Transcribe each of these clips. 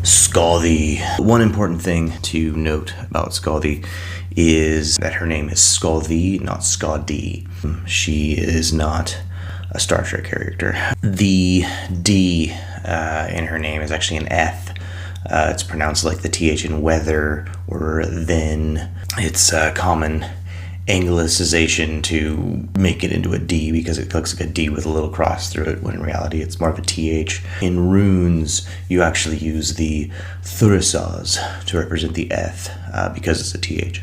Scaldi. One important thing to note about Scaldi is that her name is Scaldi, not Skadi. She is not a Star Trek character. The D in her name is actually an F. It's pronounced like the TH in weather or then. It's a common anglicization to make it into a D because it looks like a D with a little cross through it, when in reality it's more of a TH. In runes, you actually use the Thurisaz to represent the Eth because it's a TH.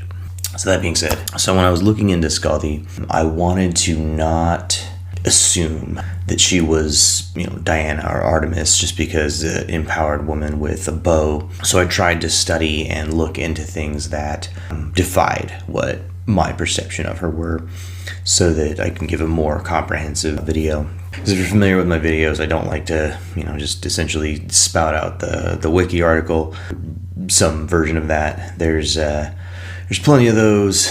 So that being said, so when I was looking into Skadi, I wanted to not assume that she was, Diana or Artemis, just because an empowered woman with a bow. So I tried to study and look into things that defied what my perception of her were, so that I can give a more comprehensive video. Because if you're familiar with my videos, I don't like to, just essentially spout out the wiki article, some version of that. There's plenty of those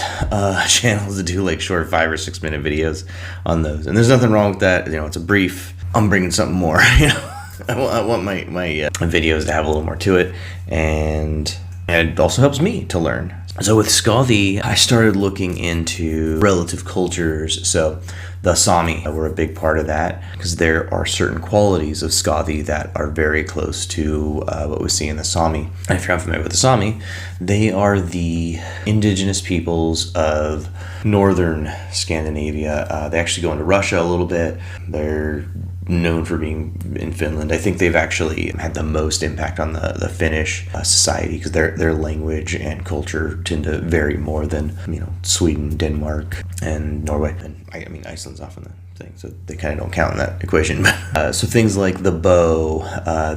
channels that do like short 5 or 6 minute videos on those, and there's nothing wrong with that. It's a brief. I'm bringing something more. I want my videos to have a little more to it, and it also helps me to learn. So with Skathi, I started looking into relative cultures. So the Saami were a big part of that, because there are certain qualities of Skathi that are very close to what we see in the Saami. And if you're unfamiliar with the Saami, they are the indigenous peoples of northern Scandinavia. They actually go into Russia a little bit. They're known for being in Finland. I think they've actually had the most impact on the Finnish society, because their language and culture tend to vary more than Sweden, Denmark, and Norway. And Iceland's often the thing, so they kind of don't count in that equation. So things like the bow,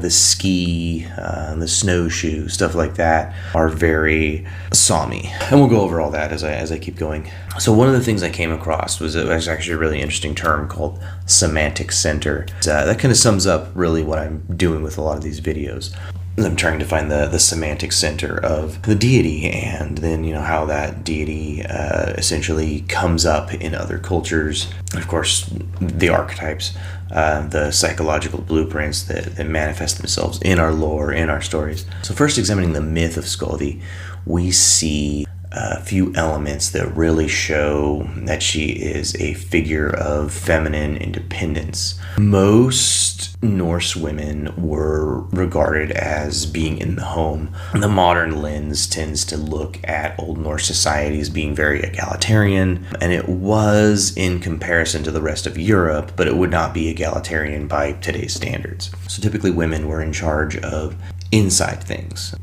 the ski, the snowshoe, stuff like that are very Saami, and we'll go over all that as I keep going. So one of the things I came across was actually a really interesting term called semantic center. That kind of sums up really what I'm doing with a lot of these videos. I'm trying to find the semantic center of the deity, and then how that deity essentially comes up in other cultures. And of course, the archetypes, the psychological blueprints that manifest themselves in our lore, in our stories. So first, examining the myth of Sculdy, we see a few elements that really show that she is a figure of feminine independence. Most Norse women were regarded as being in the home. The modern lens tends to look at Old Norse society as being very egalitarian, and it was in comparison to the rest of Europe, but it would not be egalitarian by today's standards. So typically women were in charge of inside things: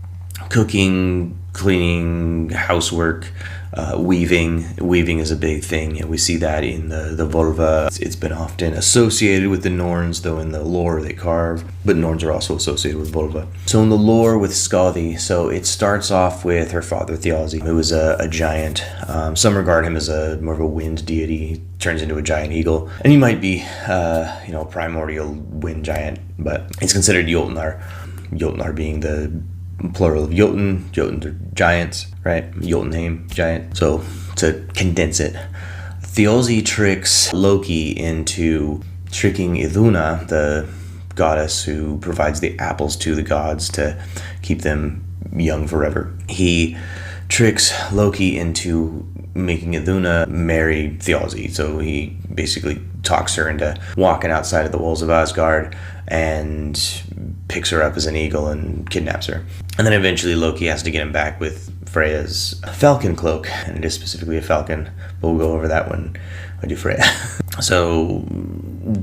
cooking, cleaning, housework, weaving. Weaving is a big thing. We see that in the vulva. It's been often associated with the Norns, though in the lore they carve, but Norns are also associated with vulva. So in the lore with Skathi, so it starts off with her father Thjazi, who is a giant. Some regard him as more of a wind deity. He turns into a giant eagle, and he might be a primordial wind giant, but it's considered Jotnar. Jotnar being the plural of Jotun. Jotuns are giants, right? Jotunheim, giant. So to condense it, Thjazi tricks Loki into tricking Iduna, the goddess who provides the apples to the gods to keep them young forever. He tricks Loki into making Iduna marry Thjazi. So he basically talks her into walking outside of the walls of Asgard and picks her up as an eagle and kidnaps her. And then eventually Loki has to get him back with Freya's falcon cloak, and it is specifically a falcon, but we'll go over that when I do Freya. So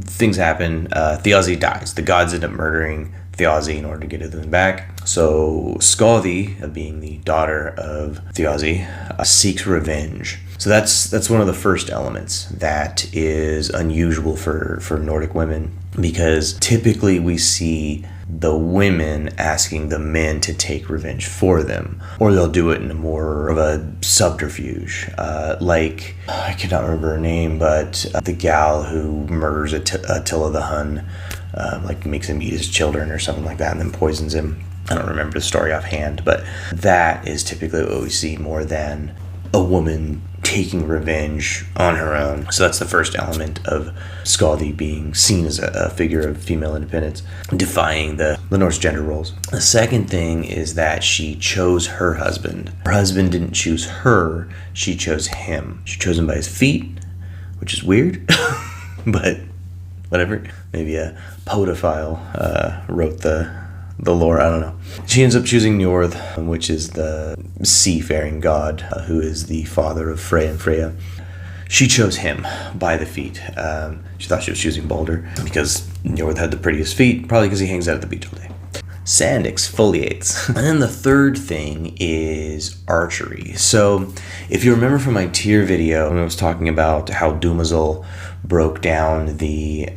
things happen. Thjazi dies. The gods end up murdering Thjazi in order to get Iduna back. So Skathi, being the daughter of Thjazi, seeks revenge. So that's one of the first elements that is unusual for Nordic women, because typically we see the women asking the men to take revenge for them, or they'll do it in a more of a subterfuge. Like, I cannot remember her name, but the gal who murders Attila the Hun, like makes him eat his children or something like that, and then poisons him. I don't remember the story offhand, but that is typically what we see more than a woman taking revenge on her own. So that's the first element of Skadi being seen as a figure of female independence, defying the Norse gender roles. The second thing is that she chose her husband. Her husband didn't choose her, she chose him. She chose him by his feet, which is weird, but whatever. Maybe a poetophile wrote the lore, I don't know. She ends up choosing Njord, which is the seafaring god, who is the father of Frey and Freya. She chose him by the feet. She thought she was choosing Balder because Njord had the prettiest feet, probably because he hangs out at the beach all day. Sand exfoliates. And then the third thing is archery. So if you remember from my tier video when I was talking about how Dumazel broke down the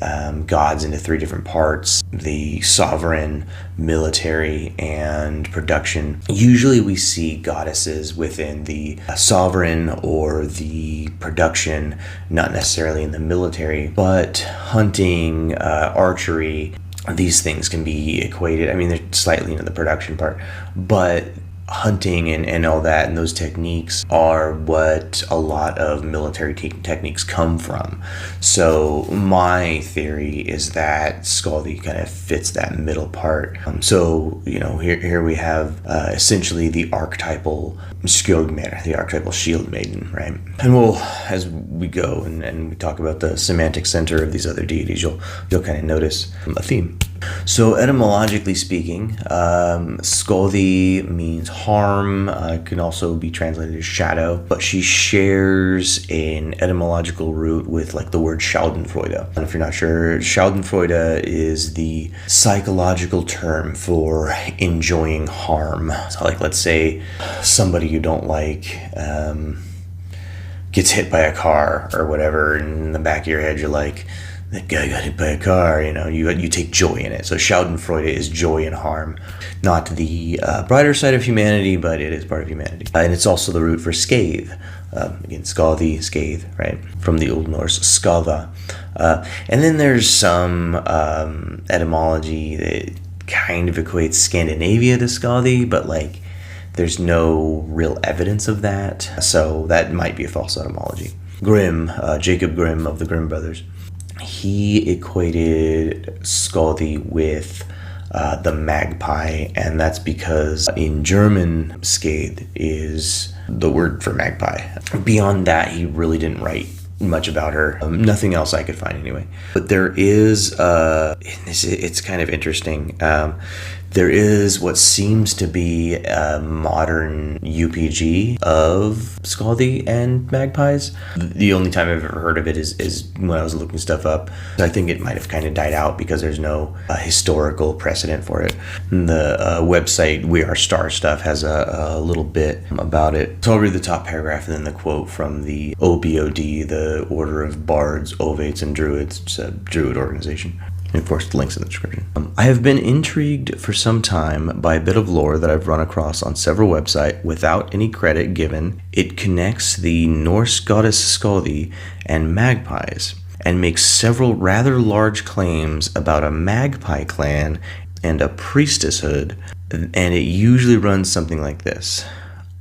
gods into three different parts, the sovereign, military, and production. Usually we see goddesses within the sovereign or the production, not necessarily in the military, but hunting, archery, these things can be equated. I mean, they're slightly into the production part, but hunting and all that and those techniques are what a lot of military techniques come from. So my theory is that Skadi kind of fits that middle part. So, you know, here we have essentially the archetypal Skjoldsmaður, the archetypal shield maiden, right? And we'll, as we go and we talk about the semantic center of these other deities, you'll kind of notice a theme. So etymologically speaking, Skadi means harm. It can also be translated as shadow, but she shares an etymological root with like the word Schadenfreude. And if you're not sure, Schadenfreude is the psychological term for enjoying harm. So like, let's say somebody you don't like gets hit by a car or whatever, and in the back of your head you're like, that guy got hit by a car, you know, you take joy in it. So Schadenfreude is joy in harm. Not the brighter side of humanity, but it is part of humanity. And it's also the root for scathe. Again, Skadi, scathe, right? From the Old Norse, skada. And then there's some etymology that kind of equates Scandinavia to Skadi, but like there's no real evidence of that. So that might be a false etymology. Grimm, Jacob Grimm of the Grimm brothers, he equated Skadi with the magpie, and that's because in German, Skade is the word for magpie. Beyond that, he really didn't write much about her. Nothing else I could find anyway. But there is, it's kind of interesting. There is what seems to be a modern UPG of Skadi and magpies. The only time I've ever heard of it is when I was looking stuff up. I think it might have kind of died out because there's no historical precedent for it. The website We Are Star Stuff has a little bit about it. So I'll read the top paragraph and then the quote from the OBOD, the Order of Bards, Ovates, and Druids. It's a Druid organization. And of course, the link's in the description. I have been intrigued for some time by a bit of lore that I've run across on several websites without any credit given. It connects the Norse goddess Skadi and magpies and makes several rather large claims about a magpie clan and a priestesshood, and it usually runs something like this.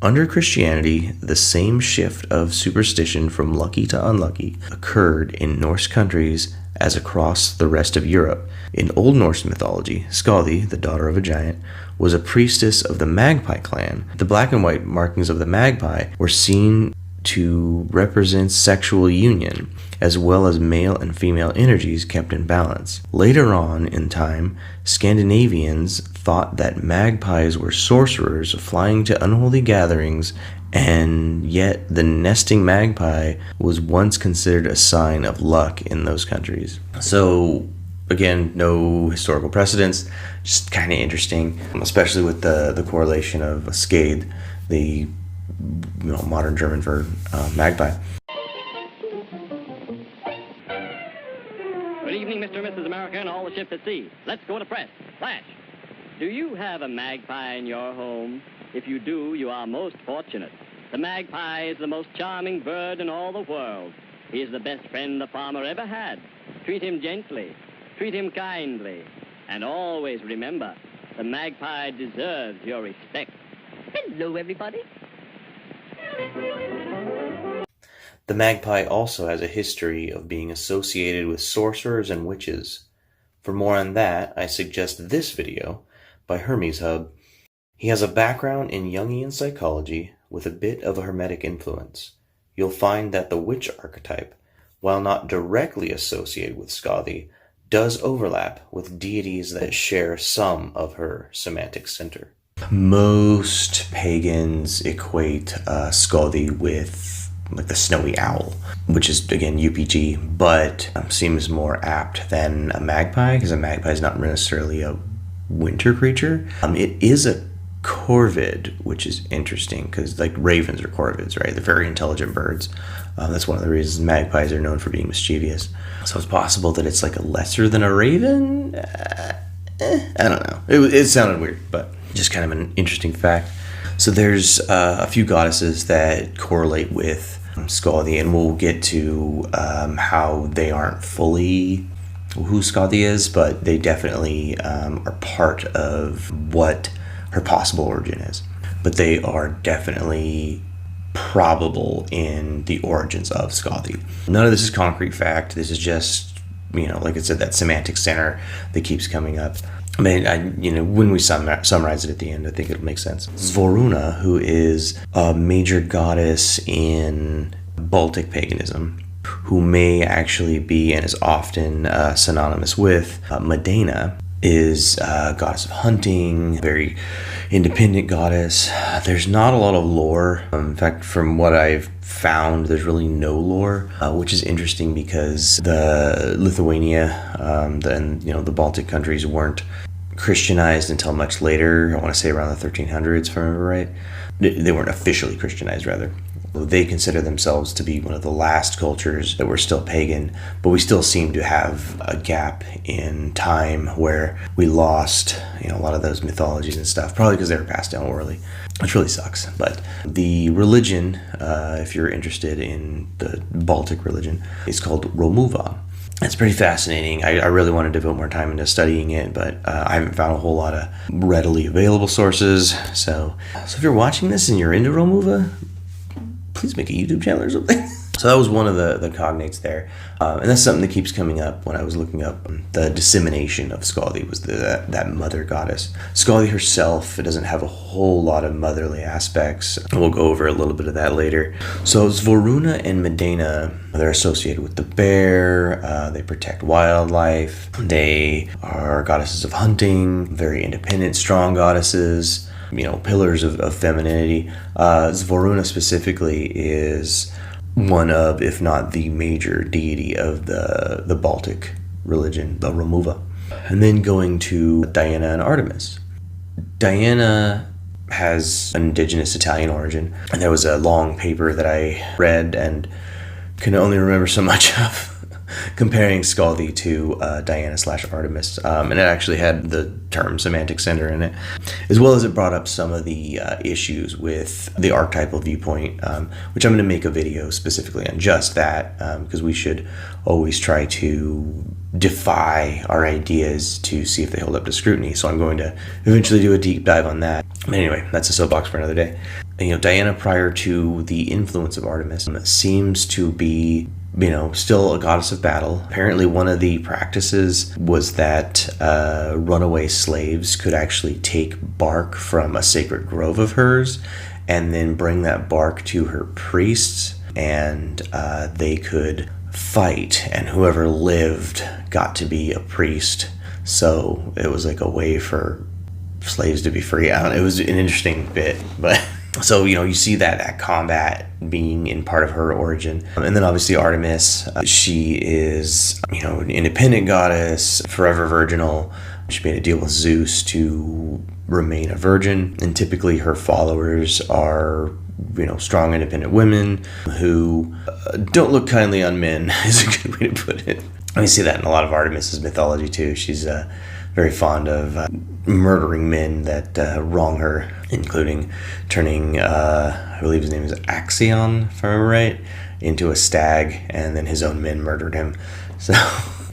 Under Christianity, the same shift of superstition from lucky to unlucky occurred in Norse countries as across the rest of Europe. In Old Norse mythology, Skadi, the daughter of a giant, was a priestess of the magpie clan. The black and white markings of the magpie were seen to represent sexual union, as well as male and female energies kept in balance. Later on in time, Scandinavians thought that magpies were sorcerers flying to unholy gatherings, and yet the nesting magpie was once considered a sign of luck in those countries. So again, no historical precedents, just kind of interesting, especially with the correlation of Skade, the modern German for magpie. Good evening, Mr. and Mrs. America and all the ships at sea. Let's go to press. Flash. Do you have a magpie in your home? If you do, you are most fortunate. The magpie is the most charming bird in all the world. He is the best friend the farmer ever had. Treat him gently. Treat him kindly. And always remember, the magpie deserves your respect. Hello, everybody. The magpie also has a history of being associated with sorcerers and witches. For more on that, I suggest this video by HermesHub. He has a background in Jungian psychology with a bit of a Hermetic influence. You'll find that the witch archetype, while not directly associated with Skathi, does overlap with deities that share some of her semantic center. Most pagans equate Skathi with like the snowy owl, which is again UPG, but seems more apt than a magpie, because a magpie is not necessarily a winter creature. It is a corvid, which is interesting because like ravens are corvids, right? They're very intelligent birds. That's one of the reasons magpies are known for being mischievous. So it's possible that it's like a lesser than a raven. I don't know. It sounded weird, but just kind of an interesting fact. So there's a few goddesses that correlate with Skathi, and we'll get to how they aren't fully who Skathi is, but they definitely are part of what her possible origin is. But they are definitely probable in the origins of Skathi. None of this is concrete fact. This is just, like I said, that semantic center that keeps coming up. I mean, when we summarize it at the end, I think it'll make sense. Svoruna, who is a major goddess in Baltic paganism, who may actually be and is often synonymous with Medena, is a goddess of hunting, very independent goddess. There's not a lot of lore. In fact, from what I've found, there's really no lore, which is interesting because the Lithuania, the Baltic countries weren't Christianized until much later. I want to say around the 1300s, if I remember right. They weren't officially Christianized, rather. They consider themselves to be one of the last cultures that were still pagan, but we still seem to have a gap in time where we lost, a lot of those mythologies and stuff, probably because they were passed down orally, which really sucks. But the religion, if you're interested in the Baltic religion, is called Romuva. It's pretty fascinating. I really want to devote more time into studying it, but I haven't found a whole lot of readily available sources. So if you're watching this and you're into Romuva, please make a YouTube channel or something. So that was one of the cognates there. And that's something that keeps coming up when I was looking up the dissemination of Skathi, was that mother goddess. Skathi herself doesn't have a whole lot of motherly aspects. We'll go over a little bit of that later. So Svoruna and Medena, they're associated with the bear. They protect wildlife. They are goddesses of hunting, very independent, strong goddesses. Pillars of femininity. Svoruna specifically is one of, if not the major deity of the Baltic religion, the Romuva. And then going to Diana and Artemis. Diana has an indigenous Italian origin, and there was a long paper that I read and can only remember so much of, comparing Skathi to Diana/Artemis, and it actually had the term semantic center in it, as well as it brought up some of the issues with the archetypal viewpoint, which I'm going to make a video specifically on just that, because we should always try to defy our ideas to see if they hold up to scrutiny. So I'm going to eventually do a deep dive on that. But anyway, that's a soapbox for another day. And, Diana, prior to the influence of Artemis, seems to be still a goddess of battle. Apparently one of the practices was that runaway slaves could actually take bark from a sacred grove of hers and then bring that bark to her priests, and they could fight, and whoever lived got to be a priest. So it was like a way for slaves to be free. It was an interesting bit, but... So, you see that combat being in part of her origin. And then obviously Artemis, she is, an independent goddess, forever virginal. She made a deal with Zeus to remain a virgin. And typically her followers are, strong, independent women who don't look kindly on men, is a good way to put it. We see that in a lot of Artemis's mythology too. She's very fond of murdering men that wrong her, including turning, I believe his name is Axion, if I remember right, into a stag, and then his own men murdered him. So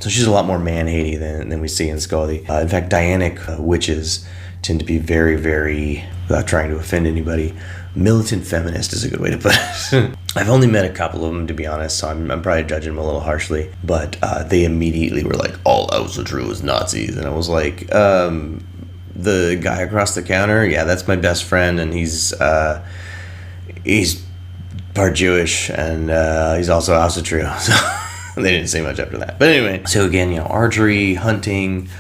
she's a lot more man-hating than we see in Skathi. In fact, Dianic witches tend to be very, very, without trying to offend anybody, militant feminist is a good way to put it. I've only met a couple of them, to be honest, so I'm probably judging them a little harshly, but they immediately were like, all elves are true as Nazis, and I was like, the guy across the counter, yeah, that's my best friend, and he's part Jewish, and he's also House of True, so they didn't say much after that. But anyway, so again, archery, hunting's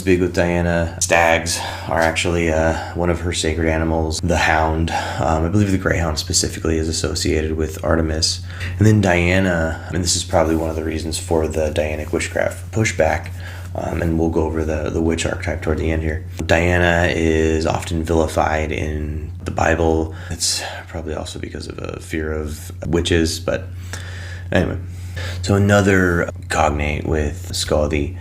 big with Diana. Stags are actually one of her sacred animals. The hound, I believe the greyhound specifically, is associated with Artemis. And then Diana, and this is probably one of the reasons for the Dianic witchcraft pushback, and we'll go over the witch archetype toward the end here. Diana is often vilified in the Bible. It's probably also because of a fear of witches, but anyway. So another cognate with Skadi.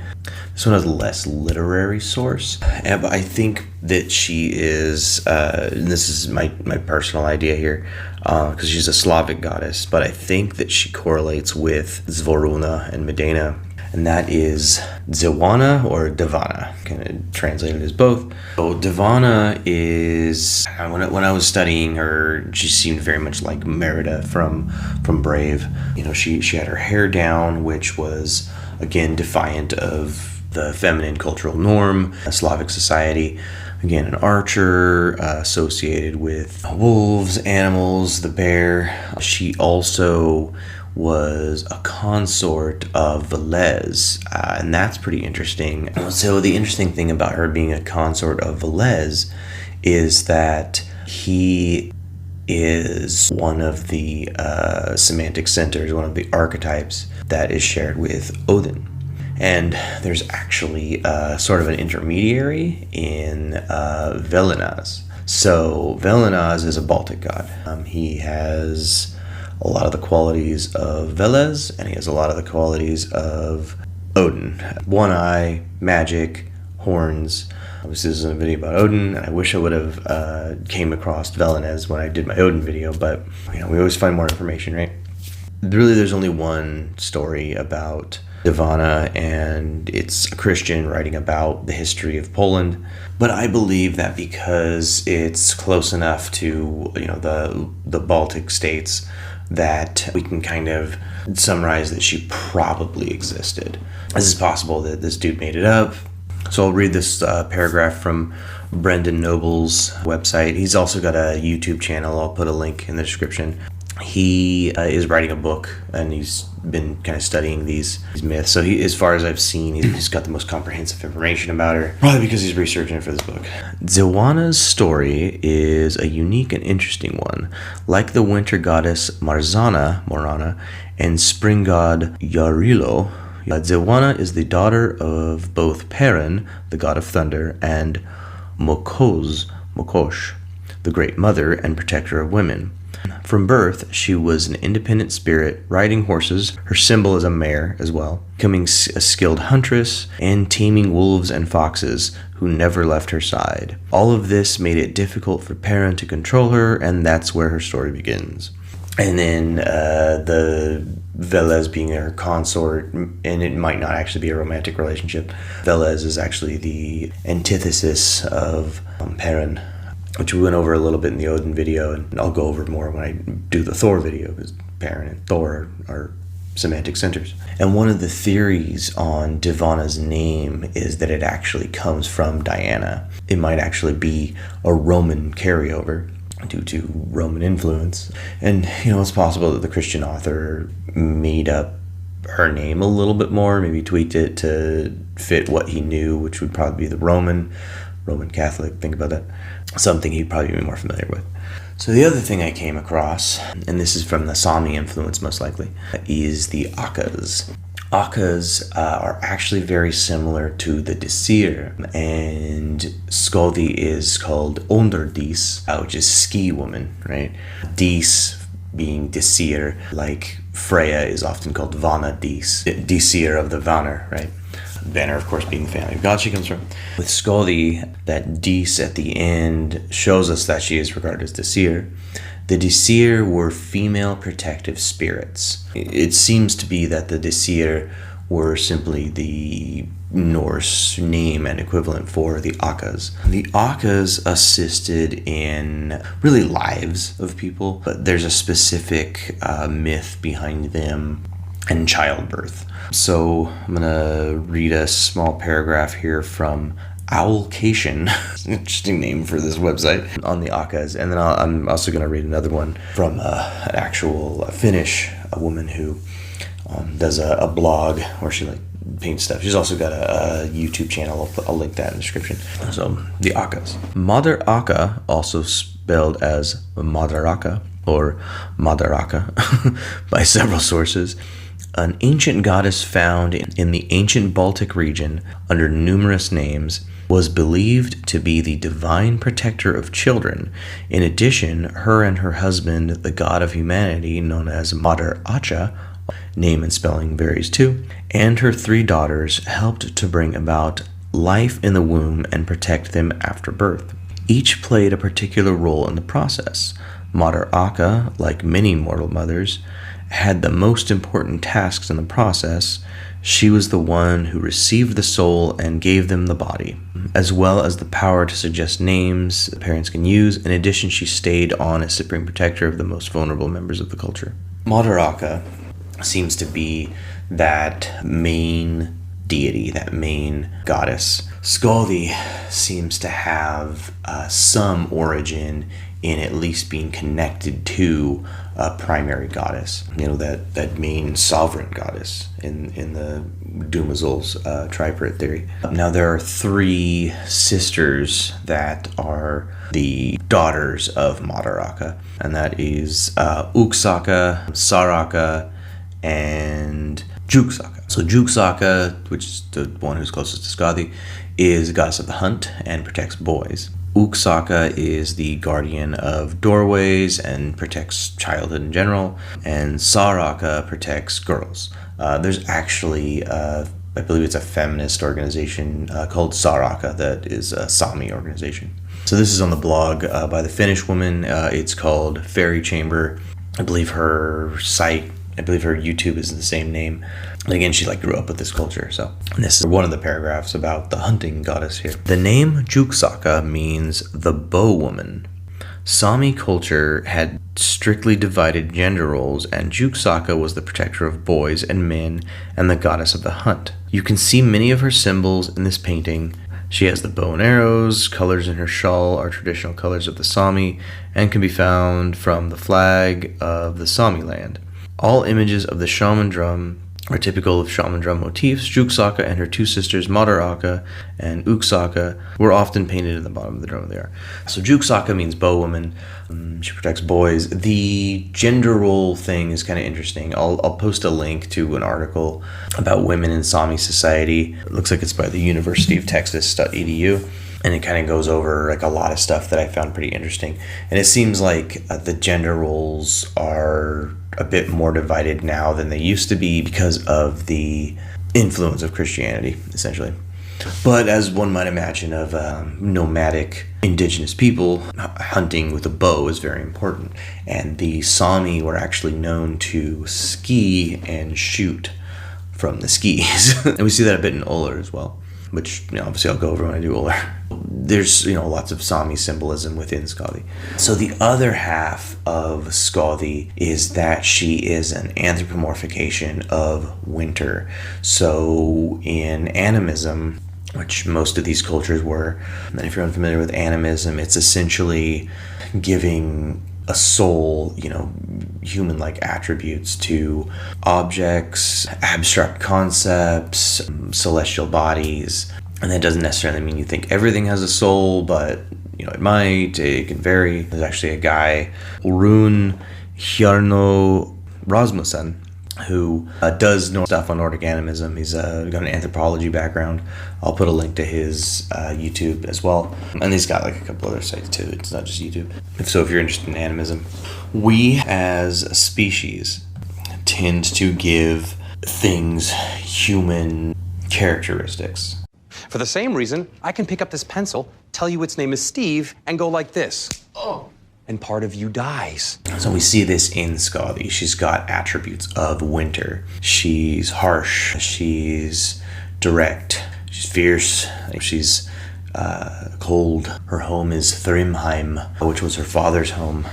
This one has less literary source, but I think that she is, and this is my personal idea here, because she's a Slavic goddess, but I think that she correlates with Zvoruna and Medena, and that is Devana or Devana, kind of translated as both. So Devana is, when I was studying her, she seemed very much like Merida from Brave. She had her hair down, which was, again, defiant of the feminine cultural norm, a Slavic society. Again, an archer associated with wolves, animals, the bear. She also was a consort of Velez, and that's pretty interesting. So the interesting thing about her being a consort of Velez is that he is one of the semantic centers, one of the archetypes that is shared with Odin. And there's actually sort of an intermediary in Velenaz. So Velenaz is a Baltic god. He has a lot of the qualities of Velez, and he has a lot of the qualities of Odin. One eye, magic, horns. Obviously, this is a video about Odin, and I wish I would have came across Velenaz when I did my Odin video, but we always find more information, right? Really, there's only one story about Devana, and it's a Christian writing about the history of Poland. But I believe that because it's close enough to the Baltic states, that we can kind of summarize that she probably existed. This is possible that this dude made it up. So I'll read this paragraph from Brendan Noble's website. He's also got a YouTube channel. I'll put a link in the description. He is writing a book, and he's been kind of studying these myths. So as far as I've seen, he's got the most comprehensive information about her, probably because he's researching it for this book. Devana's story is a unique and interesting one. Like the winter goddess Morana, and spring god Yarilo, Devana is the daughter of both Perun, the god of thunder, and Mokosh, the great mother and protector of women. From birth, she was an independent spirit, riding horses. Her symbol is a mare as well, becoming a skilled huntress, and taming wolves and foxes, who never left her side. All of this made it difficult for Perun to control her, and that's where her story begins. And then the Velez being her consort, and it might not actually be a romantic relationship. Velez is actually the antithesis of Perun, which we went over a little bit in the Odin video, and I'll go over more when I do the Thor video, because Perun and Thor are semantic centers. And one of the theories on Devana's name is that it actually comes from Diana. It might actually be a Roman carryover due to Roman influence. And, it's possible that the Christian author made up her name a little bit more, maybe tweaked it to fit what he knew, which would probably be the Roman Catholic. Think about that. Something he'd probably be more familiar with. So the other thing I came across, and this is from the Saami influence most likely, is the Akkas. Akkas are actually very similar to the Disir, and Sculdy is called Onderdis, which is ski woman, right? Dis being Disir, like Freya is often called Vana Dis, Disir of the Vanir, right? Banner, of course, being the family of God she comes from. With Skadi, that Dis at the end shows us that she is regarded as Disir. The Disir were female protective spirits. It seems to be that the Disir were simply the Norse name and equivalent for the Akkas. The Akkas assisted in really lives of people, but there's a specific myth behind them and childbirth. So I'm gonna read a small paragraph here from Owlcation, interesting name for this website, on the Akkas, and then I'm also going to read another one from an actual Finnish woman who does a blog where she paints stuff. She's also got a YouTube channel. I'll link that in the description. So the Akkas. MadderAkka, also spelled as MadderAkka or MadderAkka by several sources, an ancient goddess found in the ancient Baltic region under numerous names, was believed to be the divine protector of children. In addition, her and her husband, the god of humanity, known as MadderAkka, name and spelling varies too, and her 3 daughters helped to bring about life in the womb and protect them after birth. Each played a particular role in the process. MadderAkka, like many mortal mothers, had the most important tasks in the process. She was the one who received the soul and gave them the body, as well as the power to suggest names the parents can use. In addition, she stayed on as supreme protector of the most vulnerable members of the culture. MadderAkka seems to be that main deity, that main goddess. Scaldi seems to have some origin in at least being connected to a primary goddess, that main sovereign goddess in the Dumazol's tripartite theory. Now there are 3 sisters that are the daughters of MadderAkka, and that is Uxaka, Saraka, and Juxaka. So Juxaka, which is the one who's closest to Skathi, is the goddess of the hunt and protects boys. Uxaka is the guardian of doorways and protects childhood in general, and Saraka protects girls. There's actually, I believe it's a feminist organization called Saraka that is a Saami organization. So this is on the blog by the Finnish woman. It's called FairyChamber. I believe her YouTube is the same name. And again, she grew up with this culture. So and this is one of the paragraphs about the hunting goddess here. The name Juxaka means the bow woman. Saami culture had strictly divided gender roles, and Juxaka was the protector of boys and men and the goddess of the hunt. You can see many of her symbols in this painting. She has the bow and arrows. Colors in her shawl are traditional colors of the Saami and can be found from the flag of the Saami land. All images of the shaman drum are typical of shaman drum motifs. Juxaka and her 2 sisters, MadderAkka and Uxaka, were often painted in the bottom of the drum there. So Juxaka means bow woman. She protects boys. The gender role thing is kind of interesting. I'll post a link to an article about women in Saami society. It looks like it's by the University of Texas.edu. And it kind of goes over a lot of stuff that I found pretty interesting. And it seems like the gender roles are a bit more divided now than they used to be because of the influence of Christianity, essentially. But as one might imagine of nomadic indigenous people, hunting with a bow is very important. And the Saami were actually known to ski and shoot from the skis. And we see that a bit in Uller as well, which obviously I'll go over when I do Uller. There's lots of Saami symbolism within Skathi. So the other half of Skathi is that she is an anthropomorphication of winter. So in animism, which most of these cultures were, and if you're unfamiliar with animism, it's essentially giving a soul, human-like attributes to objects, abstract concepts, celestial bodies. And that doesn't necessarily mean you think everything has a soul, but it might. It can vary. There's actually a guy, Rune Hjarno Rasmussen, who does know stuff on Nordic animism. He's got an anthropology background. I'll put a link to his YouTube as well. And he's got a couple other sites too. It's not just YouTube. So if you're interested in animism, we as a species tend to give things human characteristics. For the same reason, I can pick up this pencil, tell you its name is Steve, and go like this. Oh. And part of you dies. So we see this in Skathi. She's got attributes of winter. She's harsh. She's direct. She's fierce. She's cold. Her home is Thrymheim, which was her father's home.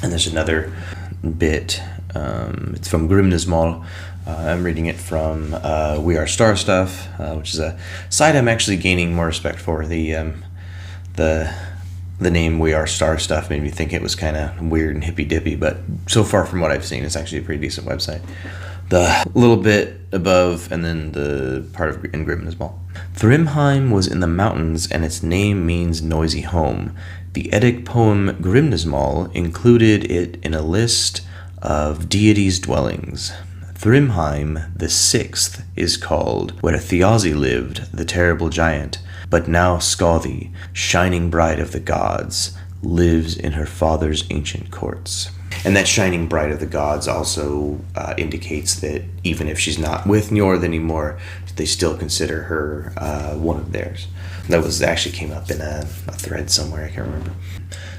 And there's another bit. It's from Grimnismal. I'm reading it from We Are Star Stuff, which is a site I'm actually gaining more respect for. The name We Are Star Stuff made me think it was kind of weird and hippy-dippy, but so far from what I've seen, it's actually a pretty decent website. The little bit above, and then the part of in Grimnismal. Thrymheim was in the mountains, and its name means noisy home. The Eddic poem Grimnismal included it in a list of deities' dwellings. Thrymheim, the sixth, is called where Thjazi lived, the terrible giant, but now Skathi, shining bride of the gods, lives in her father's ancient courts. And that shining bride of the gods also indicates that even if she's not with Njord anymore, they still consider her one of theirs. That was actually came up in a thread somewhere, I can't remember.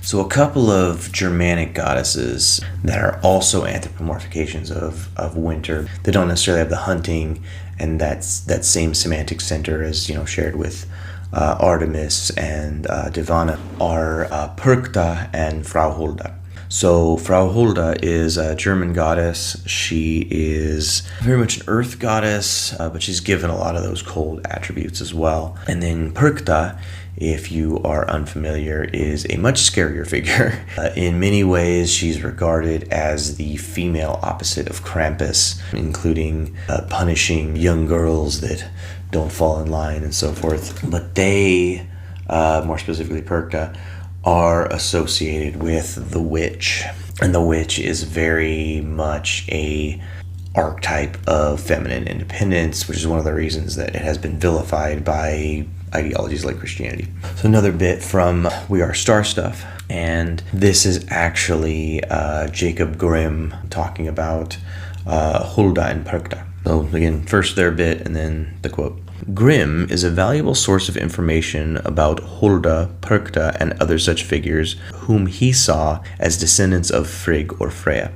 So a couple of Germanic goddesses that are also anthropomorphications of winter. They don't necessarily have the hunting and that same semantic center as shared with Artemis and Devana are Perchta and Frau Holda. So Frau Holda is a German goddess. She is very much an earth goddess, but she's given a lot of those cold attributes as well. And then Perchta, if you are unfamiliar, is a much scarier figure. In many ways, she's regarded as the female opposite of Krampus, including punishing young girls that don't fall in line and so forth. But they, more specifically Perchta, are associated with the witch. And the witch is very much a archetype of feminine independence, which is one of the reasons that it has been vilified by ideologies like Christianity. So another bit from We Are Star Stuff, and this is actually Jacob Grimm talking about Holda and Perchta. So again, first their bit and then the quote. Grimm is a valuable source of information about Holda, Perchta, and other such figures whom he saw as descendants of Frigg or Freya.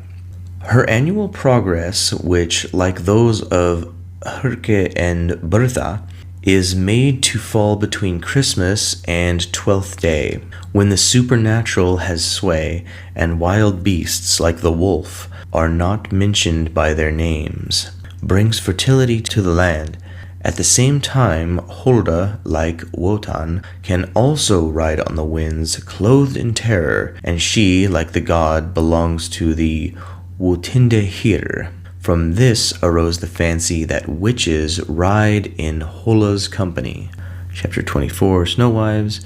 Her annual progress, which, like those of Herke and Bertha, is made to fall between Christmas and Twelfth Day, when the supernatural has sway, and wild beasts like the wolf are not mentioned by their names, brings fertility to the land. At the same time, Holda, like Wotan, can also ride on the winds, clothed in terror, and she, like the god, belongs to the Wotindehir. From this arose the fancy that witches ride in Hola's company. Chapter 24, Snow Wives.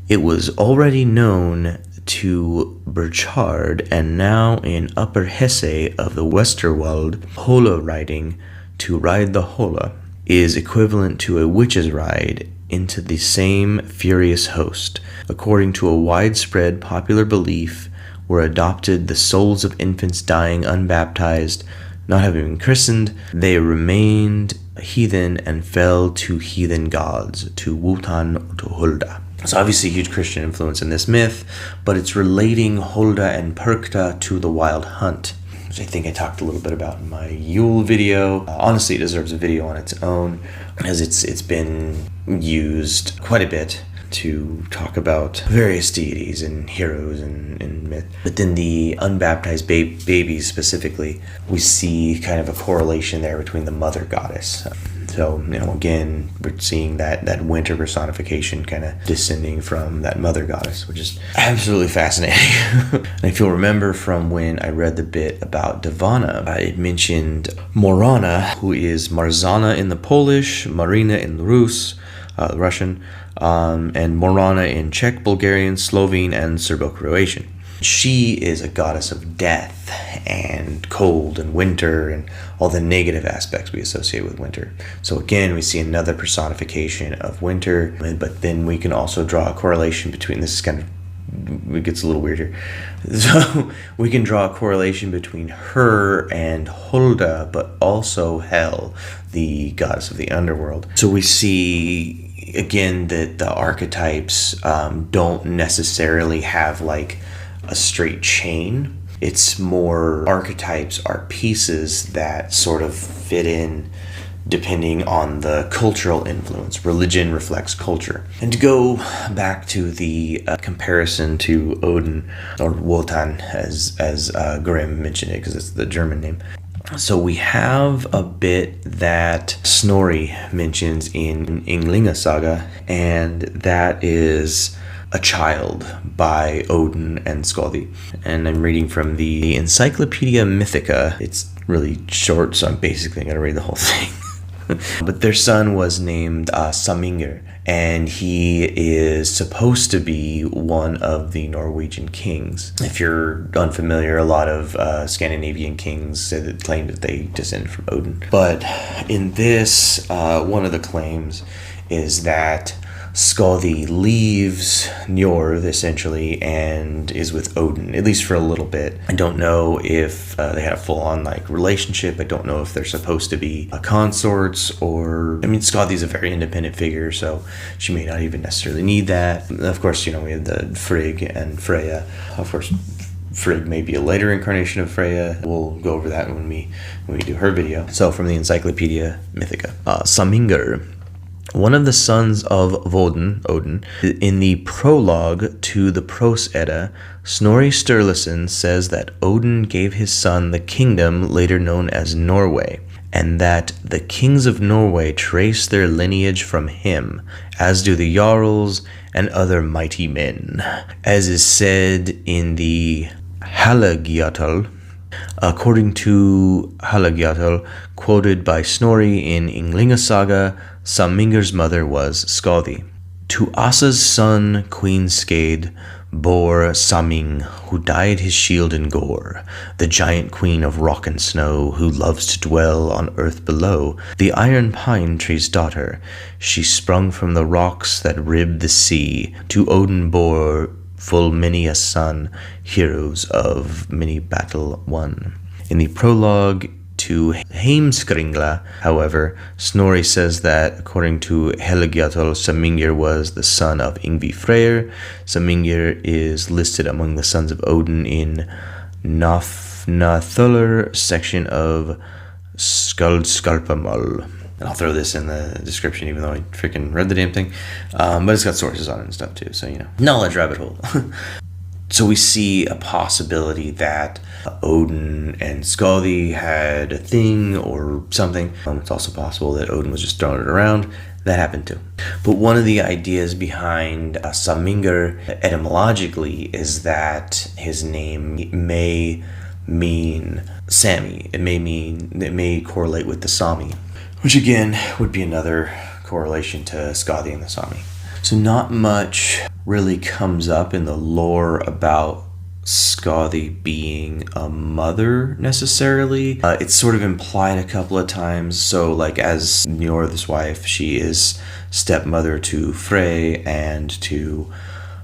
It was already known to Burchard, and now in Upper Hesse of the Westerwald, Hola riding, to ride the Hola, is equivalent to a witch's ride into the same furious host. According to a widespread popular belief, were adopted the souls of infants dying unbaptized, not having been christened. They remained heathen and fell to heathen gods, to Wotan or to Holda. So obviously a huge Christian influence in this myth, but it's relating Holda and Perchta to the wild hunt, which I think I talked a little bit about in my Yule video. Honestly, it deserves a video on its own, as it's been used quite a bit to talk about various deities and heroes and myth. But then the unbaptized babies specifically, we see kind of a correlation there between the mother goddess. So, again, we're seeing that winter personification kind of descending from that mother goddess, which is absolutely fascinating. And if you'll remember from when I read the bit about Devana, it mentioned Morana, who is Marzana in the Polish, Marina in the Russian, and Morana in Czech, Bulgarian, Slovene, and Serbo-Croatian. She is a goddess of death and cold and winter and all the negative aspects we associate with winter. So again, we see another personification of winter, but then we can also draw a correlation between, this is kind of, it gets a little weird here. So we can draw a correlation between her and Holda, but also Hel, the goddess of the underworld. So we see, again, that the archetypes don't necessarily have like a straight chain. It's more, archetypes are pieces that sort of fit in depending on the cultural influence. Religion reflects culture. And to go back to the comparison to Odin, or Wotan, as Grimm mentioned it, because it's the German name. So we have a bit that Snorri mentions in Ynglinga Saga, and that is a child by Odin and Skadi. And I'm reading from the Encyclopedia Mythica. It's really short, so I'm basically going to read the whole thing. But their son was named Samingr, and he is supposed to be one of the Norwegian kings. If you're unfamiliar, a lot of Scandinavian kings claim that they descend from Odin. But in this, one of the claims is that Skadi leaves Njord, essentially, and is with Odin, at least for a little bit. I don't know if they had a full-on relationship. I don't know if they're supposed to be consorts, or... I mean, Skadi's a very independent figure, so she may not even necessarily need that. Of course, we have the Frigg and Freya. Of course, Frigg may be a later incarnation of Freya. We'll go over that when we do her video. So, from the Encyclopedia Mythica. Samingr, one of the sons of Odin, in the prologue to the Prose Edda, Snorri Sturluson says that Odin gave his son the kingdom later known as Norway, and that the kings of Norway trace their lineage from him, as do the Jarls and other mighty men. As is said in the Halagiatal, according to Halagiatal, quoted by Snorri in Ynglinga Saga, Samingr's mother was Skadi. To Asa's son, Queen Skade, bore Saming, who dyed his shield in gore, the giant queen of rock and snow, who loves to dwell on earth below, the iron pine tree's daughter. She sprung from the rocks that rib the sea. To Odin bore full many a son, heroes of many battle won. In the prologue to Heimskringla, however, Snorri says that, according to Helagiatl, Samingr was the son of Yngvi Freyr. Samingr is listed among the sons of Odin in Nafnathulur section of Skaldskaparmal. And I'll throw this in the description, even though I freaking read the damn thing. But it's got sources on it and stuff too, so knowledge rabbit hole. So we see a possibility that Odin and Skadi had a thing or something. It's also possible that Odin was just throwing it around. That happened too. But one of the ideas behind Samingr etymologically is that his name may mean Saami. It may correlate with the Saami, which again would be another correlation to Skadi and the Saami. So not much really comes up in the lore about Skadi being a mother necessarily. It's sort of implied a couple of times. So as Njord's wife, she is stepmother to Frey and to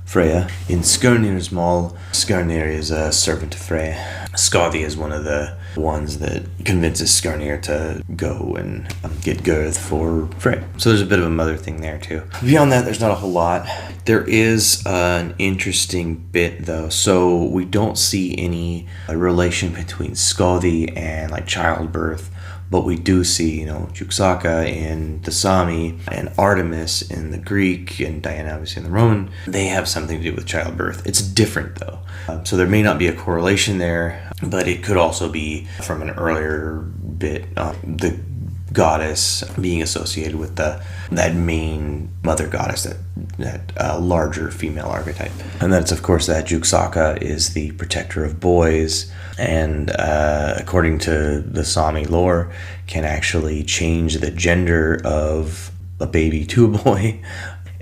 Freya. In Skirnir's Mall, Skirnir is a servant to Frey. Skadi is one of the ones that convinces Skirnir to go and get Gurth for Frey. So there's a bit of a mother thing there too. Beyond that, there's not a whole lot. There is an interesting bit though. So we don't see any relation between Skadi and childbirth. But we do see, Juxaka in the Saami and Artemis in the Greek and Diana obviously in the Roman. They have something to do with childbirth. It's different though. So there may not be a correlation there, but it could also be from an earlier bit, the goddess being associated with that main mother goddess, that larger female archetype. And that's of course that Juxaka is the protector of boys, and according to the Saami lore can actually change the gender of a baby to a boy.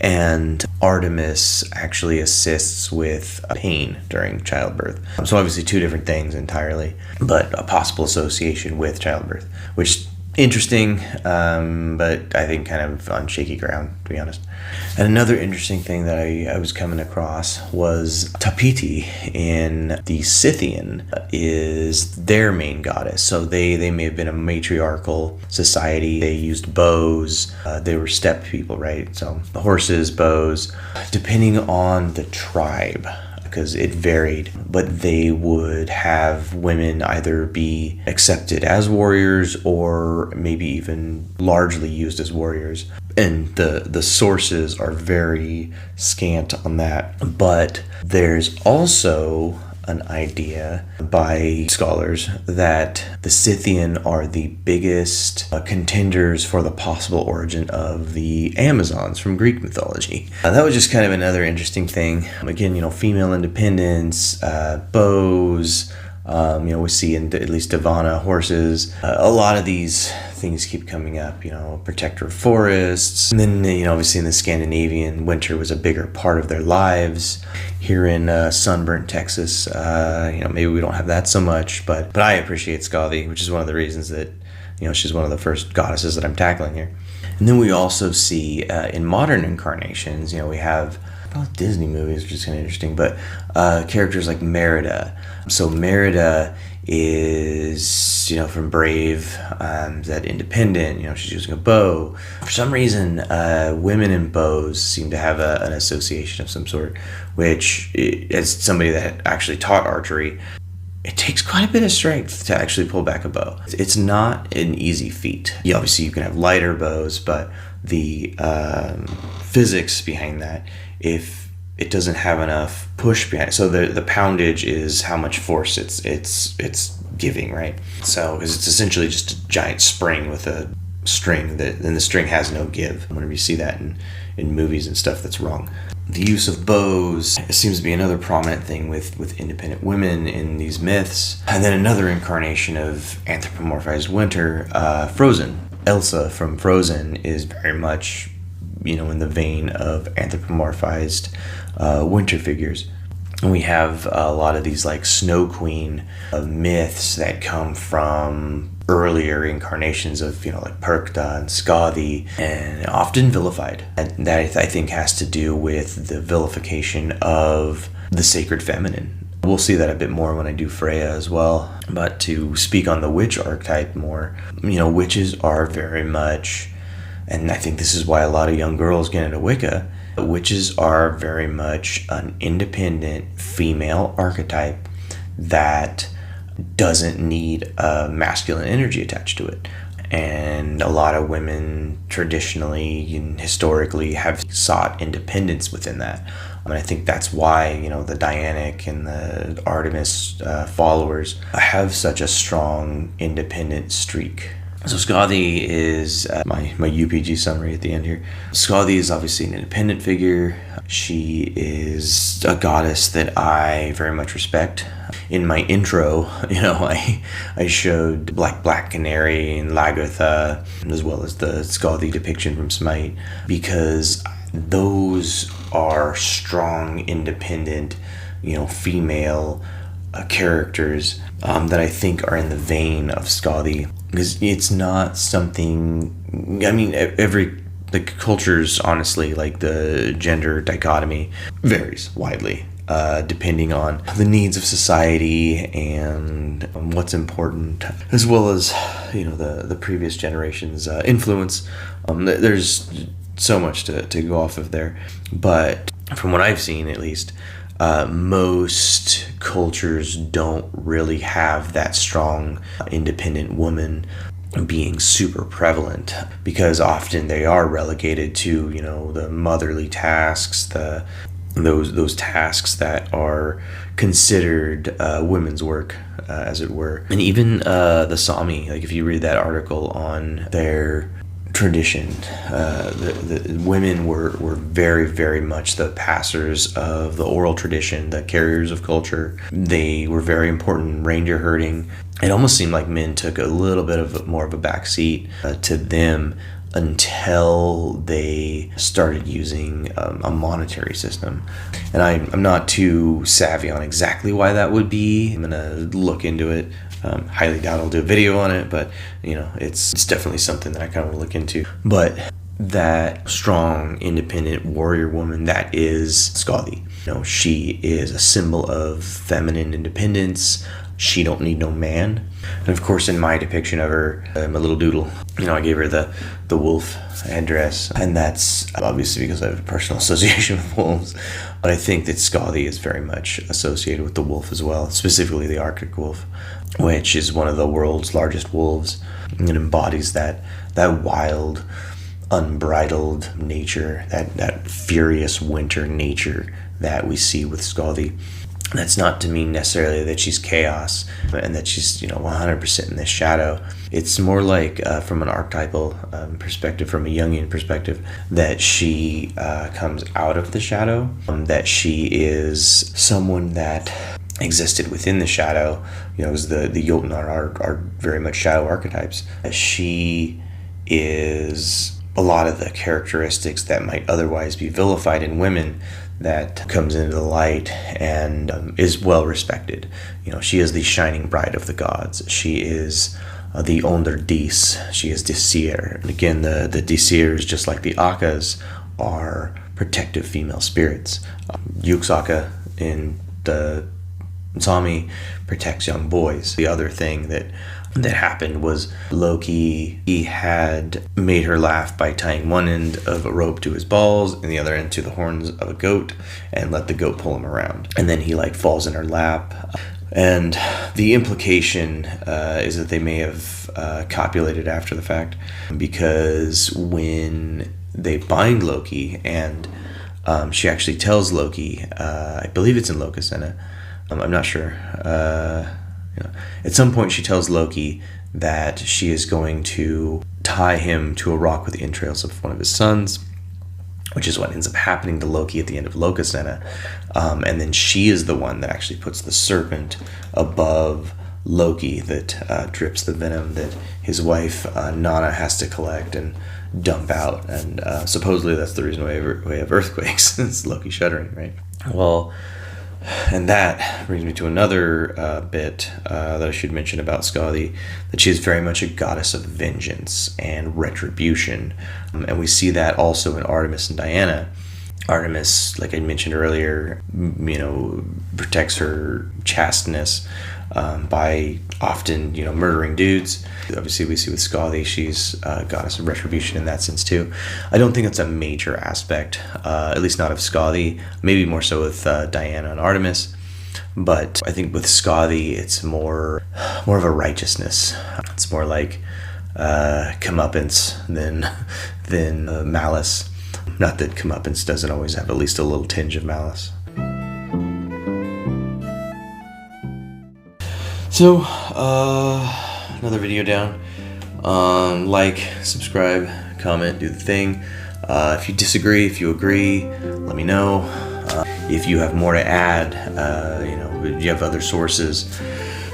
And Artemis actually assists with pain during childbirth. So obviously two different things entirely, but a possible association with childbirth, which interesting, but I think kind of on shaky ground, to be honest. And another interesting thing that I was coming across was Tabiti in the Scythian is their main goddess. So they may have been a matriarchal society. They used bows. They were steppe people, right? So horses, bows, depending on the tribe. because it varied, but they would have women either be accepted as warriors or maybe even largely used as warriors. And the sources are very scant on that. But there's also an idea by scholars that the Scythian are the biggest contenders for the possible origin of the Amazons from Greek mythology. That was just kind of another interesting thing. Again, female independence, bows, we see in at least Devana horses. A lot of these things keep coming up, protector of forests. And then, obviously in the Scandinavian, winter was a bigger part of their lives. Here in sunburnt Texas, maybe we don't have that so much, but I appreciate Skathi, which is one of the reasons that, she's one of the first goddesses that I'm tackling here. And then we also see in modern incarnations, we have Disney movies, which is kind of interesting, but characters like Merida. So Merida is, from Brave, that independent, she's using a bow. For some reason, women in bows seem to have an association of some sort, which, as somebody that actually taught archery, it takes quite a bit of strength to actually pull back a bow. It's not an easy feat. Obviously, you can have lighter bows, but the physics behind that, if it doesn't have enough push behind it, so the poundage is how much force it's giving, right? So because it's essentially just a giant spring with a string then the string has no give. Whenever you see that in movies and stuff, that's wrong. The use of bows seems to be another prominent thing with independent women in these myths. And then another incarnation of anthropomorphized winter, Frozen. Elsa from Frozen is very much, in the vein of anthropomorphized winter figures. And we have a lot of these like Snow Queen myths that come from earlier incarnations of, like Perchta and Skadi, and often vilified. And that, I think, has to do with the vilification of the sacred feminine. We'll see that a bit more when I do Freya as well. But to speak on the witch archetype more, witches are very much, and I think this is why a lot of young girls get into Wicca, witches are very much an independent female archetype that doesn't need a masculine energy attached to it. And a lot of women traditionally and historically have sought independence within that. And I think that's why, the Dianic and the Artemis followers have such a strong independent streak. So Skathi is my UPG summary at the end here. Skathi is obviously an independent figure. She is a goddess that I very much respect. In my intro, I showed Black Canary and Lagertha, as well as the Skathi depiction from Smite, because those are strong, independent, female characters that I think are in the vein of Skathi. Because it's not something, every cultures, honestly, like the gender dichotomy varies widely, depending on the needs of society and what's important, as well as, the previous generation's influence. There's so much to go off of there. But from what I've seen, at least, most cultures don't really have that strong independent woman being super prevalent, because often they are relegated to the motherly tasks, those tasks that are considered women's work, as it were. And even the Saami, like if you read that article on their tradition, the women were very, very much the passers of the oral tradition, the carriers of culture. They were very important in reindeer herding. It almost seemed like men took a little bit of more of a backseat to them until they started using a monetary system. And I'm not too savvy on exactly why that would be. I'm gonna look into it. Highly doubt I'll do a video on it, but it's definitely something that I kind of look into. But that strong, independent warrior woman, that is Skathi. She is a symbol of feminine independence. She don't need no man. And of course, in my depiction of her, I'm a little doodle. I gave her the wolf headdress, and that's obviously because I have a personal association with wolves. But I think that Skathi is very much associated with the wolf as well, specifically the Arctic wolf, which is one of the world's largest wolves. It embodies that wild, unbridled nature, that furious winter nature that we see with Skathi. That's not to mean necessarily that she's chaos and that she's 100% in the shadow. It's more like from an archetypal perspective, from a Jungian perspective, that she comes out of the shadow, that she is someone that existed within the shadow, because the Jotnar are very much shadow archetypes. She is a lot of the characteristics that might otherwise be vilified in women, that comes into the light and is well respected. She is the shining bride of the gods. She is the Onder Dis. She is Disir. And again, the Disirs, just like the Akkas, are protective female spirits. Yuksaka in the Saami protects young boys. The other thing that happened was Loki, he had made her laugh by tying one end of a rope to his balls and the other end to the horns of a goat, and let the goat pull him around. And then he falls in her lap. And the implication is that they may have copulated after the fact, because when they bind Loki, and she actually tells Loki, I believe it's in Lokasena, I'm not sure, at some point she tells Loki that she is going to tie him to a rock with the entrails of one of his sons, which is what ends up happening to Loki at the end of Lokasena. And then she is the one that actually puts the serpent above Loki that drips the venom that his wife Nanna has to collect and dump out. And supposedly that's the reason we have earthquakes. It's Loki shuddering, right? Well, and that brings me to another bit that I should mention about Skathi, that she is very much a goddess of vengeance and retribution. And we see that also in Artemis and Diana. Artemis, like I mentioned earlier, protects her chasteness by often, murdering dudes. Obviously, we see with Skathi, she's a goddess of retribution in that sense too. I don't think it's a major aspect, at least not of Skathi. Maybe more so with Diana and Artemis. But I think with Skathi, it's more of a righteousness. It's more like comeuppance than malice. Not that comeuppance doesn't always have at least a little tinge of malice. So, another video down. Like, subscribe, comment, do the thing. If you disagree, if you agree, let me know. If you have more to add, you have other sources.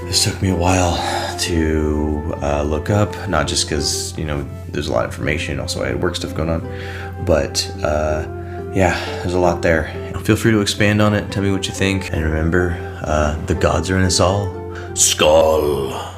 This took me a while to look up, not just because, there's a lot of information. Also, I had work stuff going on. But, there's a lot there. Feel free to expand on it. Tell me what you think. And remember, the gods are in us all. Skull!